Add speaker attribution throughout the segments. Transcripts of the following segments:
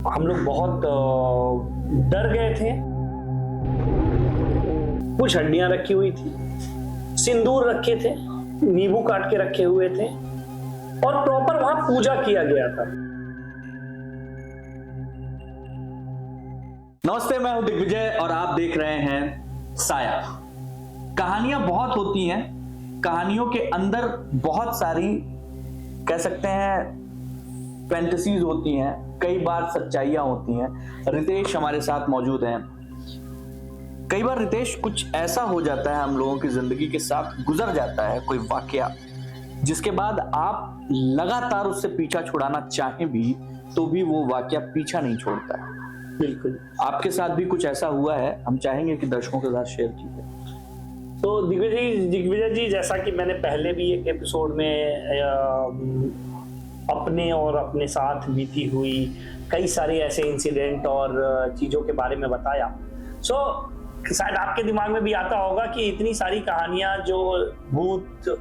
Speaker 1: हम लोग बहुत डर गए थे। कुछ हड्डियां रखी हुई थी, सिंदूर रखे थे, नींबू काट के रखे हुए थे और प्रॉपर वहां पूजा किया गया था।
Speaker 2: नमस्ते, मैं हूं दिग्विजय और आप देख रहे हैं साया। कहानियां बहुत होती हैं, कहानियों के अंदर बहुत सारी कह सकते हैं फैंटेसीज होती हैं, कई बार सच्चाइयां होती हैं। रितेश हमारे साथ मौजूद हैं। कई बार रितेश कुछ ऐसा हो जाता है, हम लोगों की जिंदगी के साथ गुजर जाता है कोई वाकया, जिसके बाद आप लगातार उससे पीछा छुड़ाना चाहें भी तो भी वो वाकया पीछा नहीं छोड़ता है।
Speaker 1: बिल्कुल,
Speaker 2: आपके साथ भी कुछ ऐसा हुआ है, हम चाहेंगे कि दर्शकों के साथ शेयर कीजिए।
Speaker 1: तो दिग्विजय जी, जैसा कि मैंने पहले भी एक एपिसोड में अपने और अपने साथ बीती हुई कई सारे ऐसे इंसिडेंट और चीजों के बारे में बताया, शायद आपके दिमाग में भी आता होगा कि इतनी सारी कहानियां जो भूत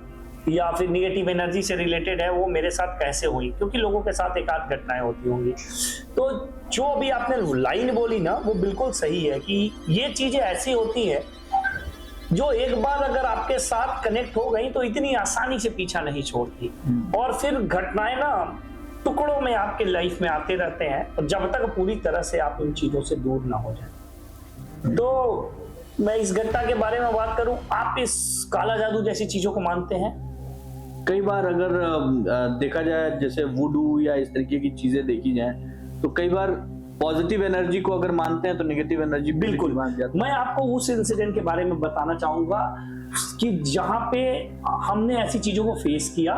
Speaker 1: या फिर निगेटिव एनर्जी से रिलेटेड है वो मेरे साथ कैसे हुई, क्योंकि लोगों के साथ एक आध घटनाएं होती होंगी। तो जो अभी आपने लाइन बोली ना, वो बिल्कुल सही है कि ये चीजें ऐसी होती है जो एक बार अगर आपके साथ कनेक्ट हो गई तो इतनी आसानी से पीछा नहीं छोड़ती, और फिर घटनाएं ना टुकड़ों में आपके लाइफ में आते रहते हैं, और जब तक पूरी तरह से आप इन चीजों से दूर ना हो जाए। तो मैं इस घटना के बारे में बात करूं, आप इस काला जादू जैसी चीजों को मानते हैं?
Speaker 2: कई बार अगर देखा जाए, जैसे वुडू या इस तरीके की चीजें देखी जाए, तो कई बार पॉजिटिव एनर्जी को अगर मानते हैं तो नेगेटिव एनर्जी
Speaker 1: बिल्कुल
Speaker 2: मान जाती है।
Speaker 1: मैं आपको उस इंसिडेंट के बारे में बताना चाहूंगा कि जहां पे हमने ऐसी चीजों को फेस किया,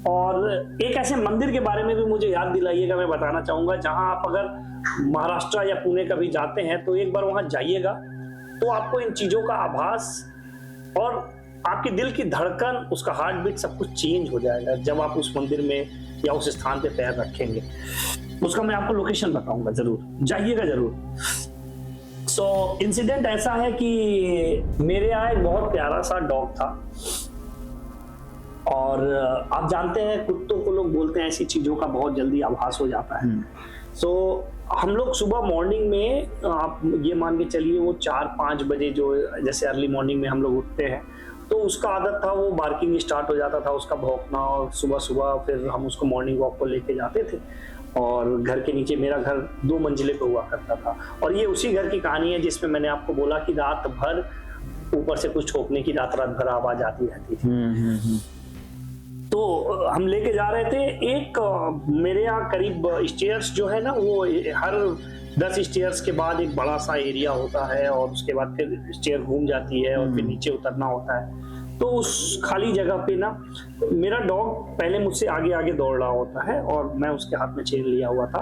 Speaker 1: और एक ऐसे मंदिर के बारे में भी मुझे याद दिलाइएगा, मैं बताना चाहूंगा, जहां आप अगर महाराष्ट्र या पुणे कभी जाते हैं तो एक बार वहां जाइएगा, तो आपको इन चीजों का आभास और आपके दिल की धड़कन, उसका हार्ट बीट, सब कुछ चेंज हो जाएगा जब आप उस मंदिर में या उस स्थान पे पैर रखेंगे। उसका मैं आपको लोकेशन बताऊंगा, जरूर जाइएगा जरूर। इंसिडेंट ऐसा है कि मेरे यहाँ एक बहुत प्यारा सा डॉग था, और आप जानते हैं कुत्तों को लोग बोलते हैं ऐसी चीजों का बहुत जल्दी आभास हो जाता है। हम लोग सुबह मॉर्निंग में, आप ये मान के चलिए, वो 4-5 बजे जो जैसे अर्ली मॉर्निंग में हम लोग उठते हैं, तो उसका आदत था, वो बार्किंग स्टार्ट हो जाता था, उसका भौंकना, और सुबह सुबह फिर हम उसको मॉर्निंग वॉक को लेके जाते थे। और घर के नीचे, मेरा घर 2 मंजिले पे हुआ करता था, और ये उसी घर की कहानी है जिसमें मैंने आपको बोला कि रात भर ऊपर से कुछ ठोकने की रात भर आवाज आती रहती थी। तो हम लेके जा रहे थे, एक मेरे यहाँ करीब स्टेयर्स जो है ना, वो हर 10 स्टेयर्स के बाद एक बड़ा सा एरिया होता है, और उसके बाद फिर स्टेयर घूम जाती है और फिर नीचे उतरना होता है। तो उस खाली जगह पे ना मेरा डॉग पहले मुझसे आगे आगे दौड़ रहा होता है, और मैं उसके हाथ में चेन लिया हुआ था।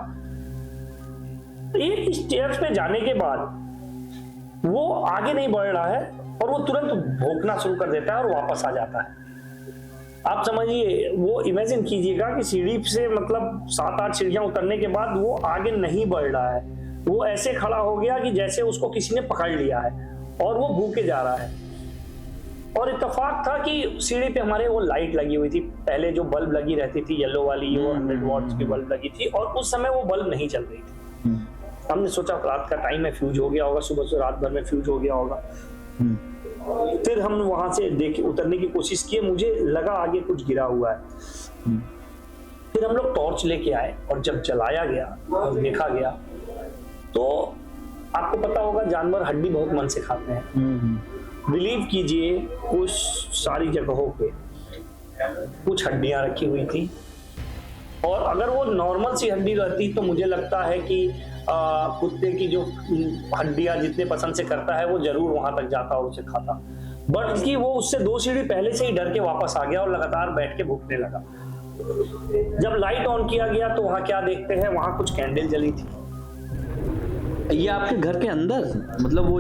Speaker 1: एक स्टेयर्स पे जाने के बाद वो आगे नहीं बढ़ रहा है, और वो तुरंत भौंकना शुरू कर देता है और वापस आ जाता है। आप समझिए, वो इमेजिन कीजिएगा कि सीढ़ी से, मतलब 7-8 सीढ़ियां उतरने के बाद वो आगे नहीं बढ़ रहा है, वो ऐसे खड़ा हो गया कि जैसे उसको किसी ने पकड़ लिया है, और वो भूखे जा रहा है। और इत्तेफाक था कि सीढ़ी पे हमारे वो लाइट लगी हुई थी, पहले जो बल्ब लगी रहती थी येलो वाली, वो 100 वॉट्स की बल्ब लगी थी, और उस समय वो बल्ब नहीं चल रही थी। हमने सोचा रात का टाइम है, फ्यूज हो गया होगा, सुबह से रात भर में फ्यूज हो गया होगा। फिर हम वहां से देख उतरने की कोशिश की, मुझे लगा आगे कुछ गिरा हुआ है। फिर हम लोग टॉर्च लेके आए, और जब जलाया गया और देखा गया, तो आपको पता होगा जानवर हड्डी बहुत मन से खाते हैं। बिलीव कीजिए, कुछ सारी जगहों पे कुछ हड्डियां रखी हुई थी, और अगर वो नॉर्मल सी हड्डी रहती तो मुझे लगता है कि कुत्ते की जो हड्डियां जितने पसंद से करता है, वो जरूर वहां तक जाता और उसे खाता। बट कि वो उससे 2 सीढ़ी पहले से ही डर के वापस आ गया और लगातार बैठ के भूखने लगा। जब लाइट ऑन किया गया तो वहां क्या देखते हैं, वहां कुछ कैंडल जली थी।
Speaker 2: ये आपके घर के अंदर, मतलब वो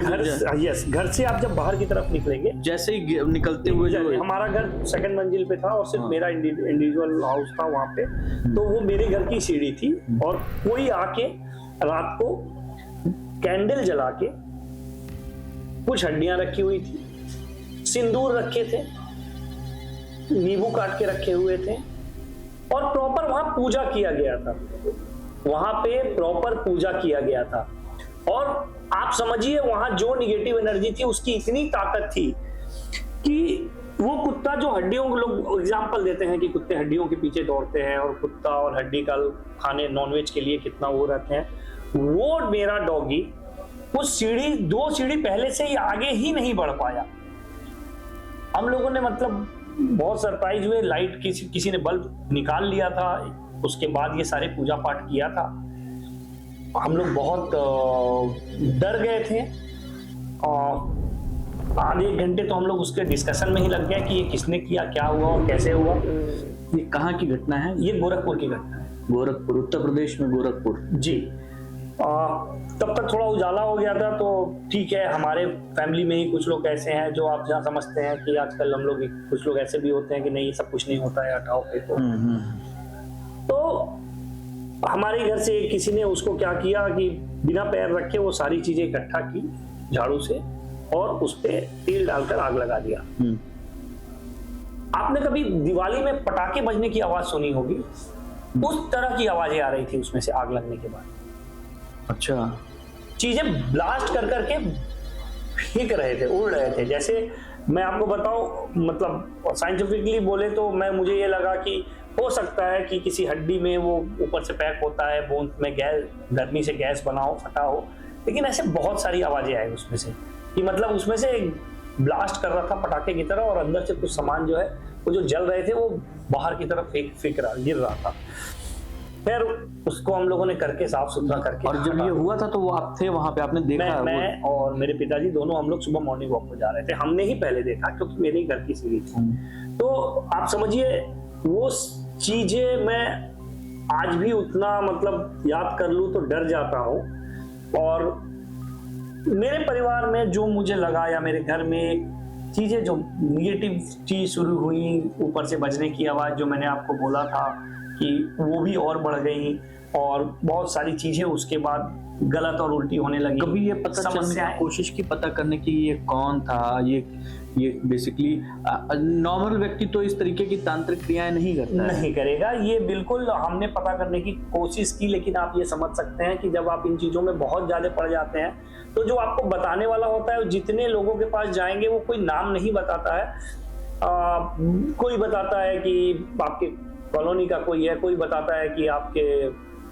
Speaker 1: यस, घर से आप जब बाहर की तरफ निकलेंगे,
Speaker 2: जैसे ही निकलते हुए, जो
Speaker 1: हमारा घर 2nd मंजिल पे था और सिर्फ मेरा इंडिविजुअल हाउस था वहां पे, तो वो मेरे घर की सीढ़ी थी, और कोई आके रात को कैंडल जला के, कुछ हड्डियां रखी हुई थी, सिंदूर रखे थे, नींबू काट के रखे हुए थे, और प्रॉपर वहां पूजा किया गया था। वहां पे प्रॉपर पूजा किया गया था। और आप समझिए वहां जो निगेटिव एनर्जी थी उसकी इतनी ताकत थी कि वो कुत्ता जो हड्डियों को लोग एग्जाम्पल देते हैं कि कुत्ते हड्डियों के पीछे दौड़ते हैं और कुत्ता और हड्डी का खाने नॉनवेज के लिए कितना वो रहते हैं, वो मेरा डॉगी उस सीढ़ी 2 सीढ़ी पहले से ही आगे ही नहीं बढ़ पाया। हम लोगों ने मतलब बहुत सरप्राइज हुए, लाइट किसी ने बल्ब निकाल लिया था, उसके बाद ये सारे पूजा पाठ किया था। हम लोग बहुत डर गए थे और आधे 1 घंटे तो हम लोग उसके डिस्कशन में ही लग गए कि ये किसने किया, क्या हुआ और कैसे हुआ।
Speaker 2: ये कहाँ की घटना है?
Speaker 1: ये गोरखपुर की घटना है।
Speaker 2: गोरखपुर, उत्तर प्रदेश में गोरखपुर।
Speaker 1: जी। तब तक थोड़ा उजाला हो गया था, तो ठीक है, हमारे फैमिली में ही कुछ लोग ऐसे हैं जो आप जहाँ समझते हैं कि आजकल हम लोग कुछ लोग ऐसे भी होते हैं कि नहीं सब कुछ नहीं होता है, हटाओ फेंको। तो हमारे घर से किसी ने उसको क्या किया कि बिना पैर रखे वो सारी चीजें इकट्ठा की झाड़ू से और उस पे तेल डालकर आग लगा दिया। आपने कभी दिवाली में पटाखे बजने की आवाज सुनी होगी, उस तरह की आवाजें आ रही थी उसमें से आग लगने के बाद।
Speaker 2: अच्छा।
Speaker 1: चीजें ब्लास्ट कर करके फेंक रहे थे, उड़ रहे थे। जैसे मैं आपको बताऊं, मतलब साइंटिफिकली बोले तो मुझे ये लगा कि हो सकता है कि किसी हड्डी में वो ऊपर से पैक होता है, बोन में गैस, गर्मी से गैस बना हो, फटा हो। लेकिन ऐसे बहुत सारी आवाजें आई उसमें से कि मतलब उसमें से ब्लास्ट कर रहा था पटाखे की तरह और अंदर से कुछ सामान जो है वो जो जल रहे थे वो बाहर की तरफ गिर रहा था। फिर उसको हम लोगों ने करके साफ सुथरा करके।
Speaker 2: और जब ये हुआ था तो वो आप थे वहां पे, आपने देखा?
Speaker 1: मैं और मेरे पिताजी दोनों हम लोग सुबह मॉर्निंग वॉक पे जा रहे थे। हमने ही पहले देखा क्योंकि मेरे ही घर की सीढ़ी थी। तो आप समझिए वो चीजें मैं आज भी उतना मतलब याद कर लूं तो डर जाता हूं। और मेरे परिवार में जो मुझे लगा या मेरे घर में चीजें जो निगेटिव चीज शुरू हुई, ऊपर से बजने की आवाज जो मैंने आपको बोला था कि वो भी और बढ़ गई और बहुत सारी चीजें उसके बाद गलत और उल्टी होने लगी।
Speaker 2: कभी ये पता करने की कोशिश की, पता करने की ये कौन था? ये बेसिकली नॉर्मल व्यक्ति तो इस तरीके की तांत्रिक क्रियाएं नहीं करता है।
Speaker 1: नहीं करेगा ये, बिल्कुल हमने पता करने की कोशिश की, लेकिन आप ये समझ सकते हैं कि जब आप इन चीजों में बहुत ज्यादा पड़ जाते हैं तो जो आपको बताने वाला होता है, जितने लोगों के पास जाएंगे वो कोई नाम नहीं बताता है। कोई बताता है कि आपके कॉलोनी का कोई है, कोई बताता है कि आपके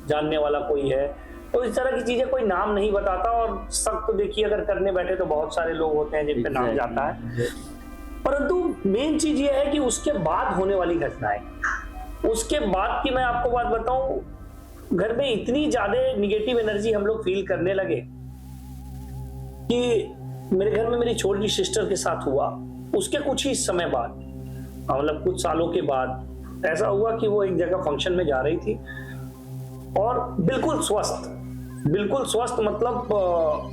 Speaker 1: जानने वाला कोई है, तो इस तरह की चीजें कोई नाम नहीं बताता। और सब तो देखिए अगर करने बैठे तो बहुत सारे लोग होते हैं जिन पे नाम जाता है। परंतु मेन चीज ये है कि उसके बाद होने वाली घटनाएं, उसके बाद की मैं आपको बात बताऊं, घर में इतनी ज्यादा निगेटिव एनर्जी हम लोग फील करने लगे कि मेरे घर में मेरी छोटी सिस्टर के साथ हुआ। उसके कुछ ही समय बाद, मतलब कुछ सालों के बाद ऐसा हुआ कि वो एक जगह फंक्शन में जा रही थी और बिल्कुल स्वस्थ मतलब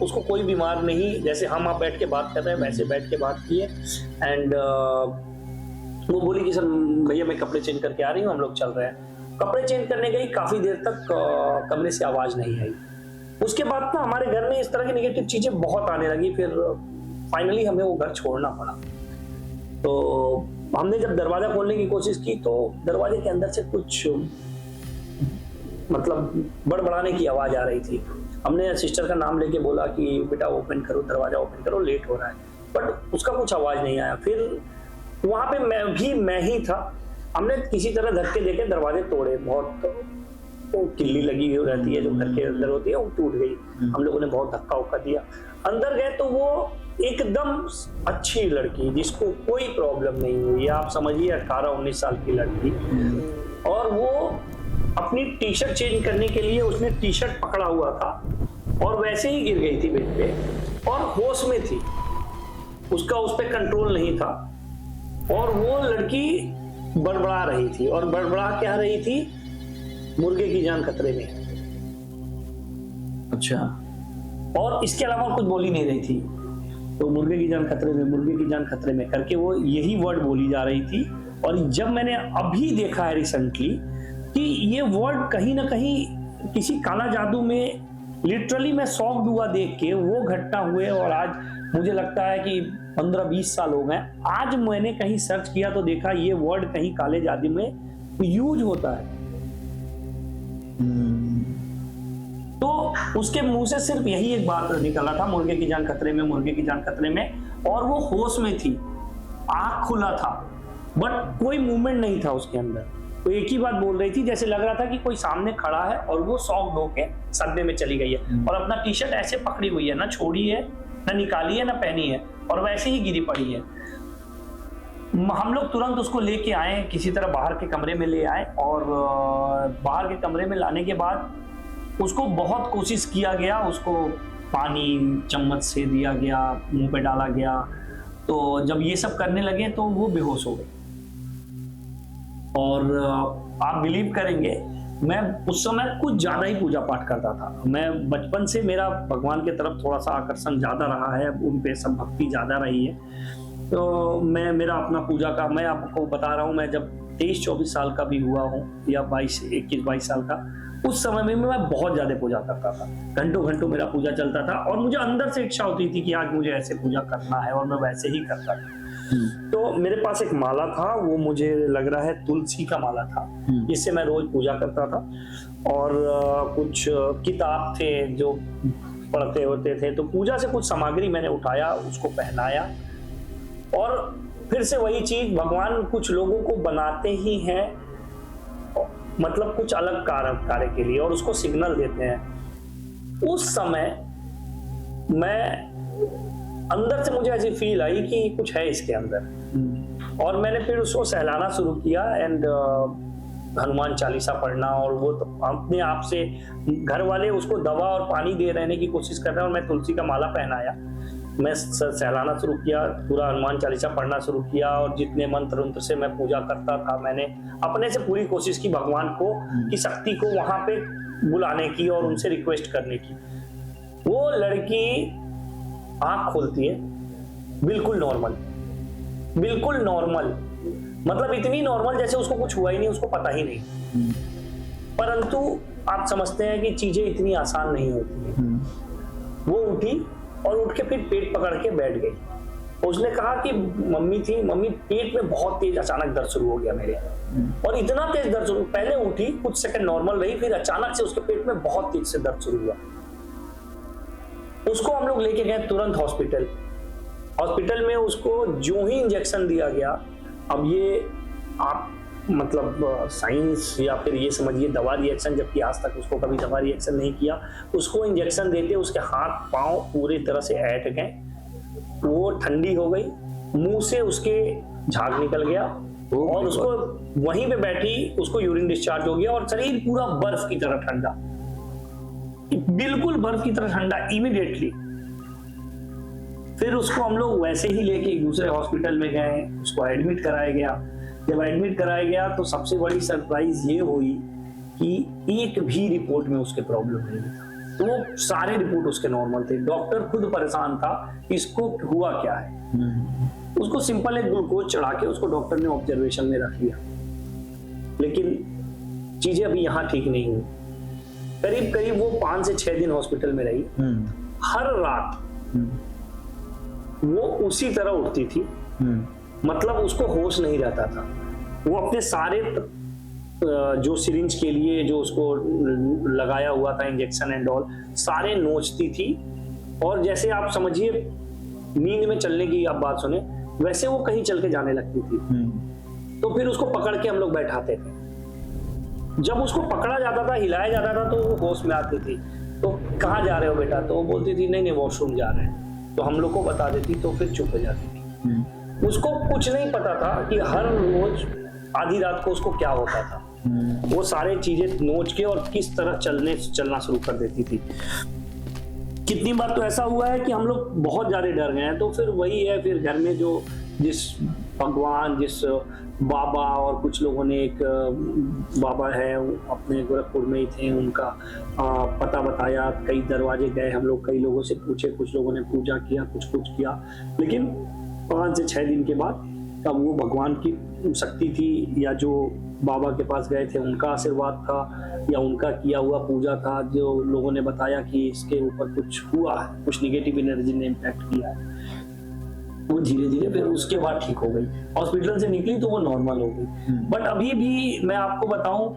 Speaker 1: उसको कोई बीमार नहीं, जैसे हम आप बैठ के बात कर रहे हैं वैसे बैठ के बात किए। एंड वो बोली कि सर भैया मैं कपड़े चेंज करके आ रही हूँ, हम लोग चल रहे हैं। कपड़े चेंज करने गई, काफी देर तक कमरे से आवाज नहीं आई। उसके बाद ना हमारे घर में इस तरह की नेगेटिव चीजें बहुत आने लगी। फिर फाइनली हमें वो घर छोड़ना पड़ा। तो हमने जब दरवाजा खोलने की कोशिश की तो दरवाजे के अंदर से कुछ मतलब बड़बड़ाने की आवाज आ रही थी। हमने सिस्टर का नाम लेके बोला कि बेटा ओपन करो, दरवाजा ओपन करो, लेट हो रहा है, बट उसका कुछ आवाज नहीं आया। फिर वहां पे मैं ही था। हमने किसी तरह धक्के देके दरवाजे तोड़े, बहुत वो किल्ली लगी हुई रहती है जो घर के अंदर होती है, वो टूट गई। हम लोगों ने बहुत धक्का उक्का दिया। अंदर गए तो वो एकदम अच्छी लड़की जिसको कोई प्रॉब्लम नहीं हुई, आप समझिए 18-19 साल की लड़की, और वो अपनी टी शर्ट चेंज करने के लिए उसने टी शर्ट पकड़ा हुआ था और वैसे ही गिर गई थी बेड पे और होश में थी, उसका उस पर कंट्रोल नहीं था। और वो लड़की बड़बड़ा रही थी, और बड़बड़ा क्या रही थी, मुर्गे की जान खतरे में।
Speaker 2: अच्छा।
Speaker 1: और इसके अलावा कुछ बोली नहीं रही थी। तो मुर्गे की जान खतरे में, मुर्गे की जान खतरे में करके वो यही वर्ड बोली जा रही थी। और जब मैंने अभी देखा है रिसेंटली कि ये वर्ड कहीं ना कहीं किसी काला जादू में, लिटरली मैं शॉक्ड हुआ देख के, वो घटना हुए। और आज मुझे लगता है कि 15-20 साल हो गए। आज मैंने कहीं सर्च किया तो देखा ये वर्ड कहीं काले जादू में यूज होता है। तो उसके मुंह से सिर्फ यही एक बात निकला था, मुर्गे की जान खतरे में, मुर्गे की जान खतरे में, और वो होश में थी, आंख खुला था, बट कोई मूवमेंट नहीं था उसके अंदर। तो एक ही बात बोल रही थी, जैसे लग रहा था कि कोई सामने खड़ा है और वो शॉक्ड होके सदमे में चली गई है और अपना टी शर्ट ऐसे पकड़ी हुई है, ना छोड़ी है, ना निकाली है, ना पहनी है, और वैसे ही गिरी पड़ी है। हम लोग तुरंत उसको लेके आए, किसी तरह बाहर के कमरे में ले आए, और बाहर के कमरे में लाने के बाद उसको बहुत कोशिश किया गया, उसको पानी चम्मच से दिया गया, मुंह पे डाला गया। तो जब ये सब करने लगे तो वो बेहोश हो गई। और आप बिलीव करेंगे, मैं उस समय कुछ ज्यादा ही पूजा पाठ करता था। मैं बचपन से मेरा भगवान की तरफ थोड़ा सा आकर्षण ज्यादा रहा है, उन पे सब भक्ति ज्यादा रही है। तो मैं मेरा अपना पूजा का, मैं आपको बता रहा हूँ, मैं जब 23-24 साल का भी हुआ हूँ या 21-22 साल का, उस समय में मैं बहुत ज्यादा पूजा करता था। घंटों घंटों मेरा पूजा चलता था और मुझे अंदर से इच्छा होती थी कि आज मुझे ऐसे पूजा करना है, और मैं वैसे ही करता था। तो मेरे पास एक माला था, वो मुझे लग रहा है तुलसी का माला था, जिससे मैं रोज पूजा करता था। और कुछ किताब थे जो पढ़ते होते थे। तो पूजा से कुछ सामग्री मैंने उठाया, उसको पहनाया, और फिर से वही चीज, भगवान कुछ लोगों को बनाते ही हैं, मतलब कुछ अलग कार्य के लिए, और उसको सिग्नल देते हैं। उस समय मैं अंदर से मुझे ऐसी फील आई कि कुछ है इसके अंदर, और मैंने फिर उसको सहलाना शुरू किया, एंड हनुमान चालीसा पढ़ना। और वो तो अपने आप से, घर वाले उसको दवा और पानी दे रहने की कोशिश कर रहे हैं, और मैं तुलसी का माला पहनाया, मैं सहलाना शुरू किया, पूरा हनुमान चालीसा पढ़ना शुरू किया, और जितने मंत्र उंत्र से मैं पूजा करता था, मैंने अपने से पूरी कोशिश की भगवान को की शक्ति को वहां पे बुलाने की और उनसे रिक्वेस्ट करने की। वो लड़की आंख खोलती है, बिल्कुल नॉर्मल, बिल्कुल नॉर्मल, मतलब इतनी नॉर्मल जैसे उसको कुछ हुआ ही नहीं, उसको पता ही नहीं। परंतु आप समझते हैं कि चीजें इतनी आसान नहीं होती है। वो उठी और उठ के फिर पेट पकड़ के बैठ गई। उसने कहा कि मम्मी थी, मम्मी पेट में बहुत तेज अचानक दर्द शुरू हो गया मेरे, और इतना तेज दर्द शुरू, पहले उठी कुछ सेकंड नॉर्मल रही, फिर अचानक से उसके पेट में बहुत तेज से दर्द शुरू हुआ। उसको हम लोग लेके गए तुरंत हॉस्पिटल। हॉस्पिटल में उसको जो ही इंजेक्शन दिया गया, अब ये आप मतलब साइंस या फिर ये समझिए दवा रिएक्शन, जबकि आज तक उसको कभी दवा रिएक्शन नहीं किया। उसको इंजेक्शन देते उसके हाथ पांव पूरी तरह से ऐंठ गए, वो ठंडी हो गई, मुंह से उसके झाग निकल गया, और उसको वहीं पे बैठी उसको यूरिन डिस्चार्ज हो गया, और शरीर पूरा बर्फ की तरह ठंडा, बिल्कुल बर्फ की तरह ठंडा इमीडिएटली। फिर उसको हम लोग वैसे ही लेके दूसरे हॉस्पिटल में गए, उसको एडमिट कराया गया। जब एडमिट कराया गया तो सबसे बड़ी सरप्राइज ये हुई कि एक भी रिपोर्ट में उसके प्रॉब्लम नहीं था। तो वो सारे रिपोर्ट उसके नॉर्मल थे। डॉक्टर खुद परेशान था इसको हुआ क्या है। उसको सिंपल एक ग्लूकोज चढ़ा के उसको डॉक्टर ने ऑब्जर्वेशन में रख लिया, लेकिन चीजें अभी यहाँ ठीक नहीं हुई। करीब करीब वो 5 से 6 दिन हॉस्पिटल में रही। हर रात वो उसी तरह उठती थी, मतलब उसको होश नहीं रहता था। वो अपने सारे जो सिरिंज के लिए जो उसको लगाया हुआ था इंजेक्शन एंड ऑल, सारे नोचती थी, और जैसे आप समझिए नींद में चलने की आप बात सुने, वैसे वो कहीं चल के जाने लगती थी। तो फिर उसको पकड़ के हम लोग बैठाते थे। जब उसको पकड़ा जाता था, हिलाया जाता था, तो वो होश में आती थी। तो कहाँ जा रहे हो बेटा? तो वो बोलती थी नहीं नहीं वॉशरूम जा रहे हैं। तो हम लोग को बता देती, तो फिर चुप हो जाती थी। उसको कुछ नहीं पता था कि हर रोज आधी रात को उसको क्या होता था। वो सारे चीजें नोच के और किस तरह चलना शुरू कर देती थी। कितनी बार तो ऐसा हुआ है कि हम लोग बहुत ज्यादा डर गए हैं। तो फिर वही है, फिर घर में जो जिस भगवान, जिस बाबा, और कुछ लोगों ने, एक बाबा है अपने गोरखपुर में ही थे, उनका पता बताया, कई दरवाजे गए हम लोग, कई लोगों से पूछे, कुछ लोगों ने पूजा किया, कुछ किया, लेकिन 5 से 6 दिन के बाद तब वो भगवान की शक्ति थी, या जो बाबा के पास गए थे उनका आशीर्वाद था, या उनका किया हुआ पूजा था, जो लोगों ने बताया कि इसके ऊपर कुछ हुआ है, कुछ निगेटिव एनर्जी ने इम्पैक्ट किया है, वो धीरे धीरे फिर उसके बाद ठीक हो गई। हॉस्पिटल से निकली तो वो नॉर्मल हो गई। बट अभी भी मैं आपको बताऊं,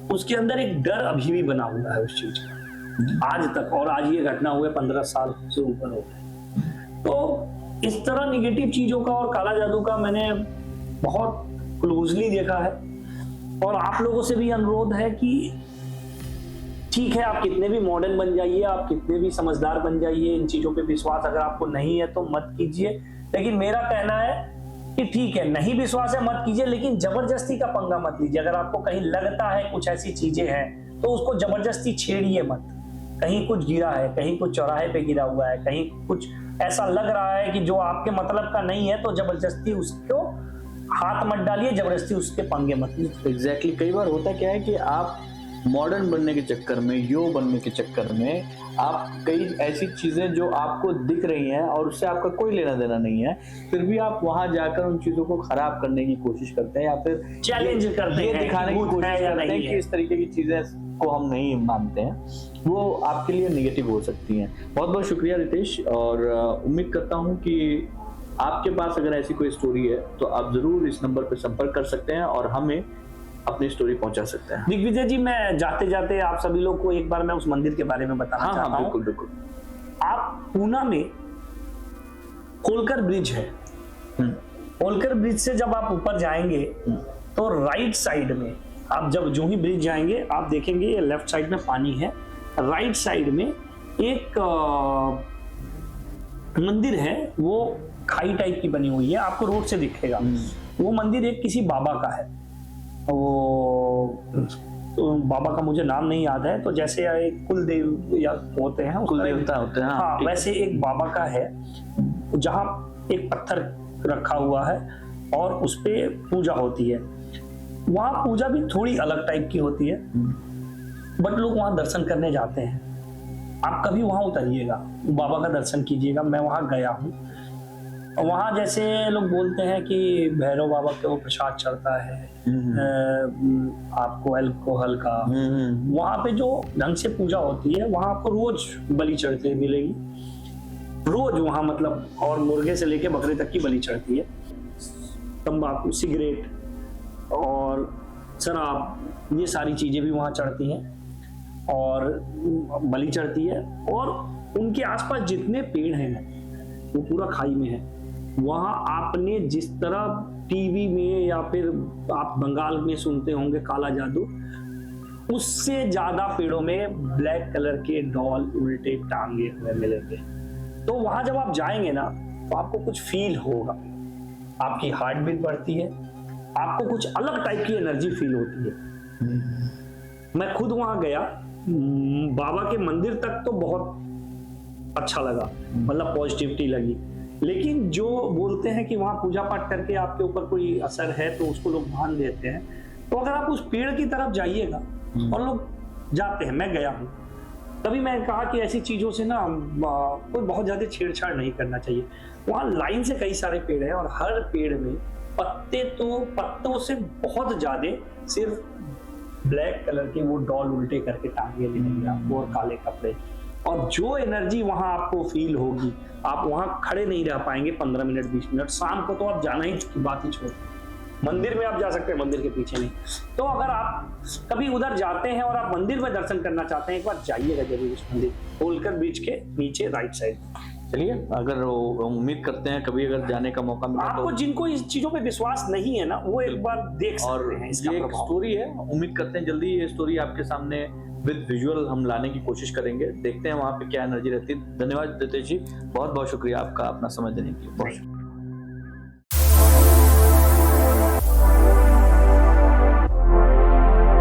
Speaker 1: उसके अंदर एक डर अभी भी बना हुआ है उस चीज का। आज तक, और आज ये घटना हुए 15 साल से ऊपर हो गए। तो इस तरह निगेटिव चीजों का और काला जादू का मैंने बहुत क्लोजली देखा है। और आप लोगों से भी अनुरोध है कि ठीक है, आप कितने भी मॉडर्न बन जाइए, आप कितने भी समझदार बन जाइए, इन चीजों पे विश्वास अगर आपको नहीं है तो मत कीजिए। लेकिन मेरा कहना है कि ठीक है, नहीं विश्वास है मत कीजिए, लेकिन जबरदस्ती का पंगा मत लीजिए। अगर आपको कहीं लगता है कुछ ऐसी चीजें हैं तो उसको जबरदस्ती छेड़िए मत। कहीं कुछ गिरा है, कहीं कुछ चौराहे पे गिरा हुआ है, कहीं कुछ ऐसा लग रहा है कि जो आपके मतलब का नहीं है, तो जबरदस्ती उसको हाथ मत डालिए, जबरदस्ती उसके पंगे मत लीजिए।
Speaker 2: एग्जैक्टली कई बार होता क्या है कि आप मॉडर्न बनने के चक्कर में, यो बनने के चक्कर में आप कई ऐसी चीजें जो आपको दिख रही हैं और उससे आपका कोई लेना देना नहीं है, फिर भी आप वहां जाकर उन चीजों को खराब करने की कोशिश करते हैं या फिर
Speaker 1: चैलेंज करते हैं,
Speaker 2: दिखाने की कोशिश करते हैं कि
Speaker 1: है।
Speaker 2: इस तरीके की चीजें को हम नहीं मानते हैं। वो आपके लिए नेगेटिव हो सकती हैं। बहुत बहुत शुक्रिया रितेश, और उम्मीद करता हूं कि आपके पास अगर ऐसी कोई स्टोरी है तो आप जरूर इस नंबर पर संपर्क कर सकते हैं और हमें अपनी स्टोरी पहुंचा सकते हैं।
Speaker 1: दिग्विजय जी, मैं जाते जाते आप सभी लोग को एक बार मैं उस मंदिर के बारे में बताना चाहता हूं।
Speaker 2: बिल्कुल बिल्कुल।
Speaker 1: आप पूना में होलकर ब्रिज है, होलकर ब्रिज से जब आप ऊपर जाएंगे तो राइट साइड में आप जब जो ही ब्रिज जाएंगे आप देखेंगे ये लेफ्ट साइड में पानी है, राइट साइड में एक मंदिर है, वो खाई टाइप की बनी हुई है, आपको रोड से दिखेगा। वो मंदिर एक किसी बाबा का है, वो तो बाबा का मुझे नाम नहीं याद है, तो जैसे एक कुलदेव या होते हैं,
Speaker 2: कुल देवता होते हैं,
Speaker 1: हाँ, वैसे एक बाबा का है जहाँ एक पत्थर रखा हुआ है और उस पे पूजा होती है। वहाँ पूजा भी थोड़ी अलग टाइप की होती है, बट लोग वहाँ दर्शन करने जाते हैं। आप कभी वहाँ उतरिएगा, बाबा का दर्शन कीजिएगा। मैं वहाँ गया हूँ, वहाँ जैसे लोग बोलते हैं कि भैरव बाबा के वो प्रसाद चढ़ता है आपको अल्कोहल का, वहाँ पे जो ढंग से पूजा होती है वहाँ आपको रोज बलि चढ़ती मिलेगी, रोज वहाँ मतलब, और मुर्गे से लेके बकरे तक की बलि चढ़ती है। तंबाकू, सिगरेट और शराब, ये सारी चीजें भी वहाँ चढ़ती हैं और बलि चढ़ती है। और उनके आसपास जितने पेड़ हैं वो पूरा खाई में है। वहाँ आपने जिस तरह टीवी में या फिर आप बंगाल में सुनते होंगे काला जादू, उससे ज्यादा पेड़ों में ब्लैक कलर के डॉल उल्टे टांगे हुए मिलेंगे। तो वहां जब आप जाएंगे ना तो आपको कुछ फील होगा, आपकी हार्ट बीट बढ़ती है, आपको कुछ अलग टाइप की एनर्जी फील होती है। मैं खुद वहां गया, बाबा के मंदिर तक तो बहुत अच्छा लगा, मतलब पॉजिटिविटी लगी। लेकिन जो बोलते हैं कि वहां पूजा पाठ करके आपके ऊपर कोई असर है तो उसको लोग मान देते हैं। तो अगर आप उस पेड़ की तरफ जाइएगा, और लोग जाते हैं, मैं गया हूं, तभी मैं कहा कि ऐसी चीजों से ना कोई बहुत ज्यादा छेड़छाड़ नहीं करना चाहिए। वहां लाइन से कई सारे पेड़ हैं और हर पेड़ में पत्ते, तो पत्तों से बहुत ज्यादा सिर्फ ब्लैक कलर के वो डॉल उल्टे करके टांगे मिलेंगे आपको, और काले कपड़े। और जो एनर्जी वहां आपको फील होगी, आप वहां खड़े नहीं रह पाएंगे 15 मिनट 20 मिनट। शाम को तो आप जाना ही की बात ही छोड़, मंदिर में आप जा सकते हैं, मंदिर के पीछे नहीं। तो अगर आप कभी उधर जाते हैं और आप मंदिर में दर्शन करना चाहते हैं, एक बार जाइएगा जरूर उस मंदिर, होलकर ब्रिज के नीचे राइट साइड।
Speaker 2: चलिए, अगर उम्मीद करते हैं कभी अगर जाने का मौका मिला
Speaker 1: आपको, जिनको इस चीजों पे विश्वास नहीं है ना, वो एक बार देख सकते हैं इसका
Speaker 2: ये एक स्टोरी है। उम्मीद करते हैं जल्दी ये स्टोरी आपके सामने विद विजुअल हम लाने की कोशिश करेंगे, देखते हैं वहां पे क्या एनर्जी रहती है। धन्यवाद रितेश जी, बहुत बहुत शुक्रिया आपका अपना समय देने के लिए। बहुत